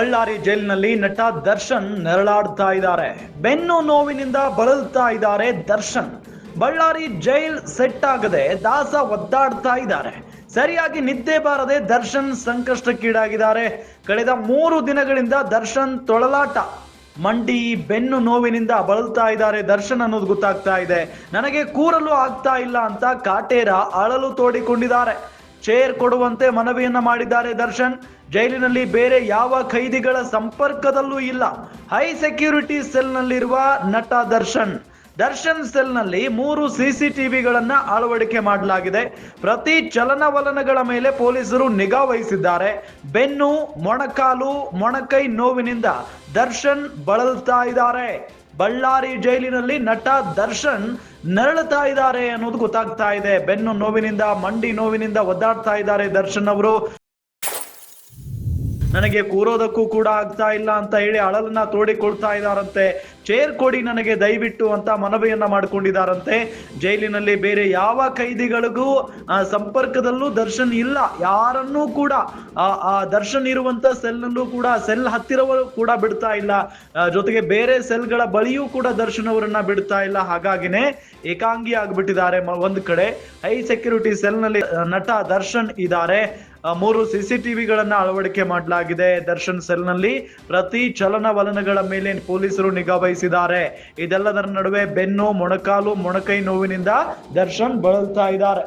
ಬಳ್ಳಾರಿ ಜೈಲಿನಲ್ಲಿ ನಟ ದರ್ಶನ್ ನೆರಳಾಡ್ತಾ ಇದ್ದಾರೆ. ಬೆನ್ನು ನೋವಿನಿಂದ ಬಳಲ್ತಾ ಇದ್ದಾರೆ ದರ್ಶನ್. ಬಳ್ಳಾರಿ ಜೈಲ್ ಸೆಟ್ ಆಗದೆ ದಾಸ ಒದ್ದಾಡ್ತಾ ಇದ್ದಾರೆ. ಸರಿಯಾಗಿ ನಿದ್ದೆ ಬಾರದೆ ದರ್ಶನ್ ಸಂಕಷ್ಟಕ್ಕೀಡಾಗಿದ್ದಾರೆ. ಕಳೆದ 3 ದಿನಗಳಿಂದ ದರ್ಶನ್ ತೊಳಲಾಟ, ಮಂಡಿ ಬೆನ್ನು ನೋವಿನಿಂದ ಬಳಲ್ತಾ ಇದ್ದಾರೆ ದರ್ಶನ್ ಅನ್ನೋದು ಗೊತ್ತಾಗ್ತಾ ಇದೆ. ನನಗೆ ಕೂರಲು ಆಗ್ತಾ ಇಲ್ಲ ಅಂತ ಕಾಟೇರ ಅಳಲು ತೋಡಿಕೊಂಡಿದ್ದಾರೆ. ಚೇರ್ ಕೊಡುವಂತೆ ಮನವಿಯನ್ನ ಮಾಡಿದ್ದಾರೆ ದರ್ಶನ್. ಜೈಲಿನಲ್ಲಿ ಬೇರೆ ಯಾವ ಖೈದಿಗಳ ಸಂಪರ್ಕದಲ್ಲೂ ಇಲ್ಲ. ಹೈ ಸೆಕ್ಯೂರಿಟಿ ಸೆಲ್ನಲ್ಲಿರುವ ನಟ ದರ್ಶನ್ ಸೆಲ್ನಲ್ಲಿ 3 CCTVಗಳನ್ನ ಅಳವಡಿಕೆ ಮಾಡಲಾಗಿದೆ. ಪ್ರತಿ ಚಲನವಲನಗಳ ಮೇಲೆ ಪೊಲೀಸರು ನಿಗಾ ವಹಿಸಿದ್ದಾರೆ. ಬೆನ್ನು, ಮೊಣಕಾಲು, ಮೊಣಕೈ ನೋವಿನಿಂದ ದರ್ಶನ್ ಬಳಲ್ತಾ ಇದ್ದಾರೆ. ಬಳ್ಳಾರಿ ಜೈಲಿನಲ್ಲಿ ನಟ ದರ್ಶನ್ ನರಳುತ್ತಾ ಇದ್ದಾರೆ ಅನ್ನೋದು ಗೊತ್ತಾಗ್ತಾ ಇದೆ. ಬೆನ್ನು ನೋವಿನಿಂದ, ಮಂಡಿ ನೋವಿನಿಂದ ಒದ್ದಾಡ್ತಾ ಇದ್ದಾರೆ ದರ್ಶನ್ ಅವರು. ನನಗೆ ಕೂರೋದಕ್ಕೂ ಕೂಡ ಆಗ್ತಾ ಇಲ್ಲ ಅಂತ ಹೇಳಿ ಅಳಲನ್ನ ತೋಡಿಕೊಳ್ತಾ ಇದ್ದಾರಂತೆ. ಚೇರ್ ಕೊಡಿ ನನಗೆ ದಯವಿಟ್ಟು ಅಂತ ಮನವಿಯನ್ನ ಮಾಡಿಕೊಂಡಿದ್ದಾರಂತೆ. ಜೈಲಿನಲ್ಲಿ ಬೇರೆ ಯಾವ ಖೈದಿಗಳಿಗೂ ಸಂಪರ್ಕದಲ್ಲೂ ದರ್ಶನ್ ಇಲ್ಲ. ಯಾರನ್ನೂ ಕೂಡ ಆ ದರ್ಶನ್ ಇರುವಂತ ಸೆಲ್ನಲ್ಲೂ ಕೂಡ, ಸೆಲ್ ಹತ್ತಿರವೂ ಕೂಡ ಬಿಡ್ತಾ ಇಲ್ಲ. ಜೊತೆಗೆ ಬೇರೆ ಸೆಲ್ಗಳ ಬಳಿಯೂ ಕೂಡ ದರ್ಶನ್ ಅವರನ್ನ ಬಿಡ್ತಾ ಇಲ್ಲ. ಹಾಗಾಗಿನೇ ಏಕಾಂಗಿ ಆಗ್ಬಿಟ್ಟಿದ್ದಾರೆ. ಒಂದು ಕಡೆ ಹೈ ಸೆಕ್ಯೂರಿಟಿ ಸೆಲ್ನಲ್ಲಿ ನಟ ದರ್ಶನ್ ಇದ್ದಾರೆ. 3 CCTVಗಳನ್ನ ಅಳವಡಿಕೆ ಮಾಡಲಾಗಿದೆ. ದರ್ಶನ್ ಸೆಲ್ನಲ್ಲಿ ಪ್ರತಿ ಚಲನವಲನಗಳ ಮೇಲೆ ಪೊಲೀಸರು ನಿಗಾ ವಹಿಸಿದ್ದಾರೆ. ಇದೆಲ್ಲದರ ನಡುವೆ ಬೆನ್ನು, ಮೊಣಕಾಲು, ಮೊಣಕೈ ನೋವಿನಿಂದ ದರ್ಶನ್ ಬಳಲ್ತಾ ಇದ್ದಾರೆ.